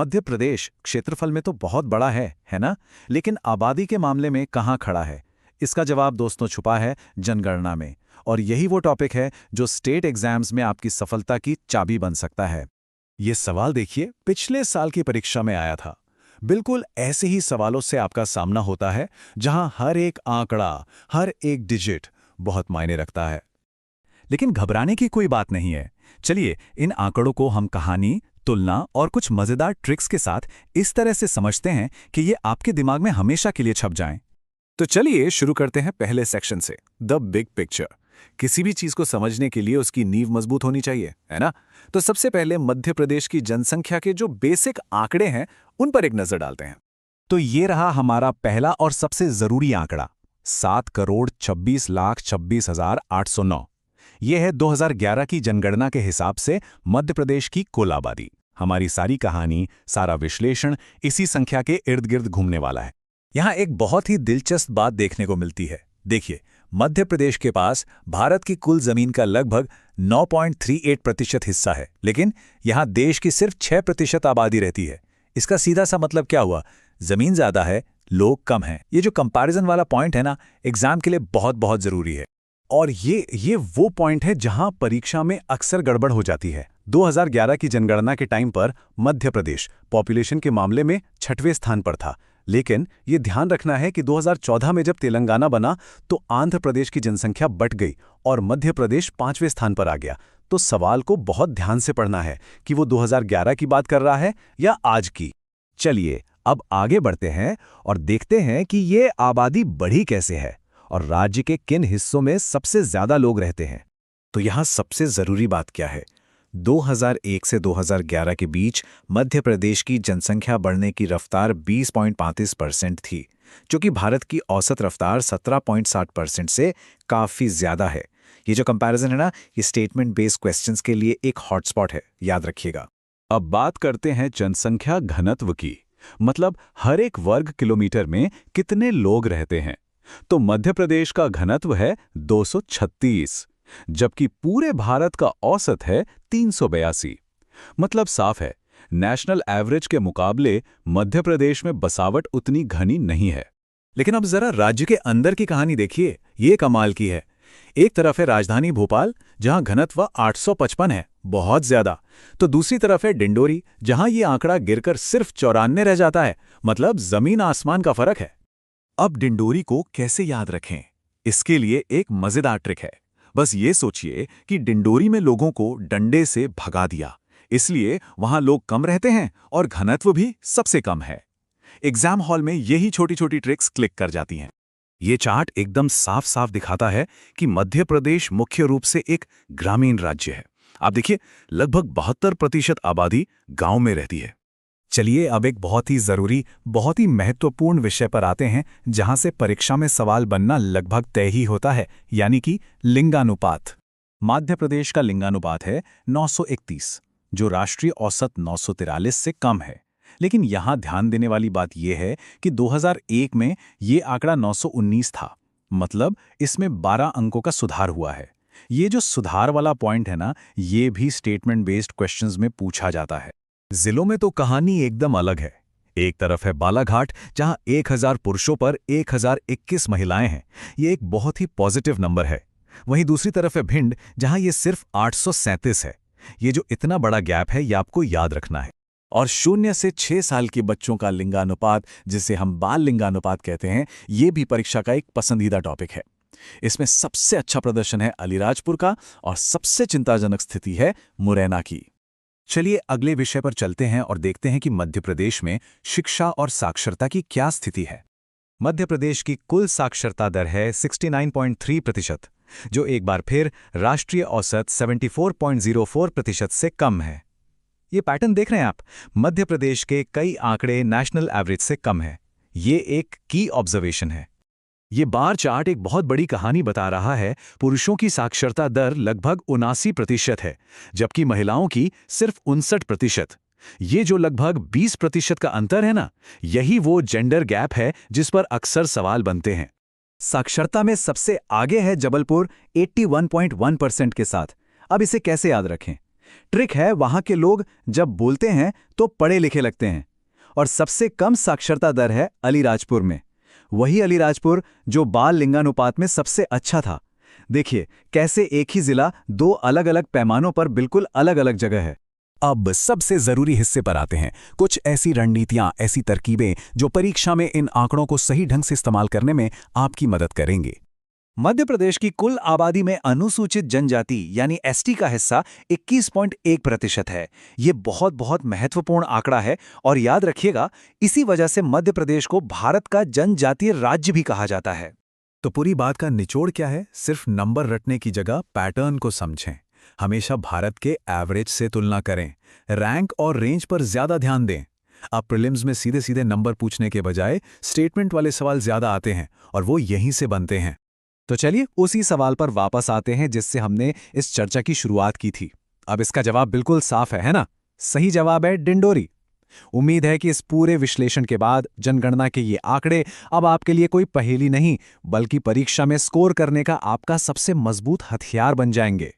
मध्य प्रदेश क्षेत्रफल में तो बहुत बड़ा है ना? लेकिन आबादी के मामले में कहाँ खड़ा है? इसका जवाब दोस्तों छुपा है जनगणना में। और यही वो टॉपिक है जो स्टेट एग्जाम्स में आपकी सफलता की चाबी बन सकता है। ये सवाल देखिए, पिछले साल की परीक्षा में आया था। बिल्कुल ऐसे ही सवालों से आपका सामना होता है, जहां हर एक आंकड़ा, हर एक डिजिट बहुत मायने रखता है। लेकिन घबराने की कोई बात नहीं है। चलिए इन आंकड़ों को हम कहानी, तुलना और कुछ मजेदार ट्रिक्स के साथ इस तरह से समझते हैं कि ये आपके दिमाग में हमेशा के लिए छप जाएं। तो चलिए शुरू करते हैं पहले सेक्शन से, द बिग पिक्चर। किसी भी चीज को समझने के लिए उसकी नींव मजबूत होनी चाहिए, है ना? तो सबसे पहले मध्य प्रदेश की जनसंख्या के जो बेसिक आंकड़े हैं उन पर एक नजर डालते हैं। तो ये रहा हमारा पहला और सबसे जरूरी आंकड़ा, 7,26,26,809। यह है 2011 की जनगणना के हिसाब से मध्य प्रदेश की कुल आबादी। हमारी सारी कहानी, सारा विश्लेषण इसी संख्या के इर्द गिर्द घूमने वाला है। यहाँ एक बहुत ही दिलचस्प बात देखने को मिलती है। देखिए, मध्य प्रदेश के पास भारत की कुल जमीन का लगभग 9.38% हिस्सा है, लेकिन यहाँ देश की सिर्फ 6% आबादी रहती है। इसका सीधा सा मतलब क्या हुआ? जमीन ज्यादा है, लोग कम हैं। ये जो कंपैरिजन वाला पॉइंट है ना, एग्जाम के लिए बहुत बहुत जरूरी है। और ये वो पॉइंट है जहां परीक्षा में अक्सर गड़बड़ हो जाती है। 2011 की जनगणना के टाइम पर मध्य प्रदेश पॉपुलेशन के मामले में 6वें स्थान पर था, लेकिन ये ध्यान रखना है कि 2014 में जब तेलंगाना बना तो आंध्र प्रदेश की जनसंख्या बढ़ गई और मध्य प्रदेश 5वें स्थान पर आ गया। तो सवाल को बहुत ध्यान से पढ़ना है कि वो 2011 की बात कर रहा है या आज की। चलिए अब आगे बढ़ते हैं और देखते हैं कि ये आबादी बढ़ी कैसे है और राज्य के किन हिस्सों में सबसे ज्यादा लोग रहते हैं। तो यहाँ सबसे जरूरी बात क्या है? 2001 से 2011 के बीच मध्य प्रदेश की जनसंख्या बढ़ने की रफ्तार 20.35% थी, जो कि भारत की औसत रफ्तार 17.60% से काफी ज्यादा है। ये जो कंपैरिजन है ना, ये स्टेटमेंट बेस्ड क्वेश्चंस के लिए एक हॉटस्पॉट है, याद रखिएगा। अब बात करते हैं जनसंख्या घनत्व की, मतलब हर एक वर्ग किलोमीटर में कितने लोग रहते हैं। तो मध्य प्रदेश का घनत्व है 236, जबकि पूरे भारत का औसत है 382। मतलब साफ है, नेशनल एवरेज के मुकाबले मध्य प्रदेश में बसावट उतनी घनी नहीं है। लेकिन अब जरा राज्य के अंदर की कहानी देखिए, ये कमाल की है। एक तरफ है राजधानी भोपाल, जहां घनत्व 855 है, बहुत ज्यादा। तो दूसरी तरफ है डिंडोरी, जहां ये आंकड़ा गिरकर सिर्फ 94 रह जाता है। मतलब जमीन आसमान का फर्क है। अब डिंडोरी को कैसे याद रखें? इसके लिए एक मजेदार ट्रिक है। बस ये सोचिए कि डिंडोरी में लोगों को डंडे से भगा दिया, इसलिए वहां लोग कम रहते हैं और घनत्व भी सबसे कम है। एग्जाम हॉल में यही छोटी छोटी ट्रिक्स क्लिक कर जाती हैं। ये चार्ट एकदम साफ साफ दिखाता है कि मध्य प्रदेश मुख्य रूप से एक ग्रामीण राज्य है। आप देखिए, लगभग 72% आबादी गांव में रहती है। चलिए अब एक बहुत ही जरूरी, बहुत ही महत्वपूर्ण विषय पर आते हैं, जहां से परीक्षा में सवाल बनना लगभग तय ही होता है, यानी कि लिंगानुपात। मध्य प्रदेश का लिंगानुपात है 931, जो राष्ट्रीय औसत 943 से कम है। लेकिन यहां ध्यान देने वाली बात यह है कि 2001 में ये आंकड़ा 919 था। मतलब इसमें 12 अंकों का सुधार हुआ है। ये जो सुधार वाला पॉइंट है ना, ये भी स्टेटमेंट बेस्ड क्वेश्चंस में पूछा जाता है। जिलों में तो कहानी एकदम अलग है। एक तरफ है बालाघाट, जहां 1000 पुरुषों पर 1021 महिलाएं हैं। ये एक बहुत ही पॉजिटिव नंबर है। वहीं दूसरी तरफ है भिंड, जहां ये सिर्फ 837 है। ये जो इतना बड़ा गैप है, ये आपको याद रखना है। और 0 से 6 साल के बच्चों का लिंगानुपात, जिसे हम बाल लिंगानुपात कहते हैं, ये भी परीक्षा का एक पसंदीदा टॉपिक है। इसमें सबसे अच्छा प्रदर्शन है अलीराजपुर का और सबसे चिंताजनक स्थिति है मुरैना की। चलिए अगले विषय पर चलते हैं और देखते हैं कि मध्य प्रदेश में शिक्षा और साक्षरता की क्या स्थिति है। मध्य प्रदेश की कुल साक्षरता दर है 69.3%, जो एक बार फिर राष्ट्रीय औसत 74.04% से कम है। ये पैटर्न देख रहे हैं आप, मध्य प्रदेश के कई आंकड़े नेशनल एवरेज से कम है। ये एक की ऑब्जर्वेशन है। ये बार चार्ट एक बहुत बड़ी कहानी बता रहा है। पुरुषों की साक्षरता दर लगभग 79% है, जबकि महिलाओं की सिर्फ 59%। ये जो लगभग 20% का अंतर है ना, यही वो जेंडर गैप है जिस पर अक्सर सवाल बनते हैं। साक्षरता में सबसे आगे है जबलपुर 81.1% के साथ। अब इसे कैसे याद रखें? ट्रिक है, वहां के लोग जब बोलते हैं तो पढ़े लिखे लगते हैं। और सबसे कम साक्षरता दर है अलीराजपुर में। वही अलीराजपुर जो बाल लिंगानुपात में सबसे अच्छा था। देखिए कैसे एक ही जिला दो अलग अलग पैमानों पर बिल्कुल अलग अलग जगह है। अब सबसे जरूरी हिस्से पर आते हैं, कुछ ऐसी रणनीतियां, ऐसी तरकीबें जो परीक्षा में इन आंकड़ों को सही ढंग से इस्तेमाल करने में आपकी मदद करेंगे। मध्य प्रदेश की कुल आबादी में अनुसूचित जनजाति यानी एसटी का हिस्सा 21.1% है। ये बहुत बहुत महत्वपूर्ण आंकड़ा है और याद रखिएगा, इसी वजह से मध्य प्रदेश को भारत का जनजातीय राज्य भी कहा जाता है। तो पूरी बात का निचोड़ क्या है? सिर्फ नंबर रटने की जगह पैटर्न को समझें। हमेशा भारत के एवरेज से तुलना करें, रैंक और रेंज पर ज्यादा ध्यान दें। अब प्रीलिम्स में सीधे सीधे नंबर पूछने के बजाय स्टेटमेंट वाले सवाल ज्यादा आते हैं और वो यहीं से बनते हैं। तो चलिए उसी सवाल पर वापस आते हैं जिससे हमने इस चर्चा की शुरुआत की थी। अब इसका जवाब बिल्कुल साफ है ना? सही जवाब है डिंडोरी। उम्मीद है कि इस पूरे विश्लेषण के बाद जनगणना के ये आंकड़े अब आपके लिए कोई पहेली नहीं, बल्कि परीक्षा में स्कोर करने का आपका सबसे मजबूत हथियार बन जाएंगे।